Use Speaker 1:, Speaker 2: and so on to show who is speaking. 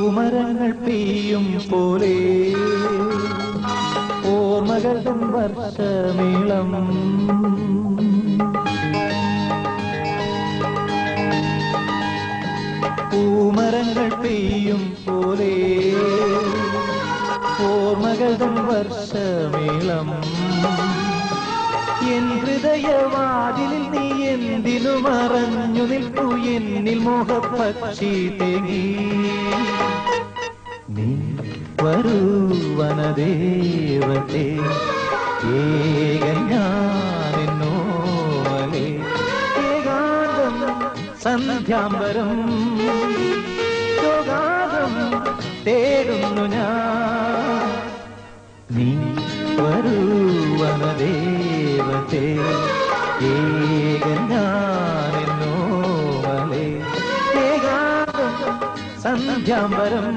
Speaker 1: പൂമരങ്ങൾ പെയ്യും പോലെ ഓർമ്മകളും വർഷമേളം പൂമരങ്ങൾ പെയ്യും പോലെ ഓർമ്മകളും വർഷമേളം എൻ ഹൃദയവാതിലിൽ നീ എന്തിനു മറഞ്ഞു നിൽക്കൂ എന്നിൽ മോഹപ്പക്ഷി തേങ്ങി നീ വരൂ വനദേവതേ ഏകൻ ഞാനെന്നോമലേ ഏകാന്തം സന്ധ്യാംബരം യോഗാതം തേടുന്നു ഞാൻ നീ വരൂ വനദേവതേ ഏകൻ ഞാനെന്നോമലേ ഏകാന്തം സന്ധ്യാംബരം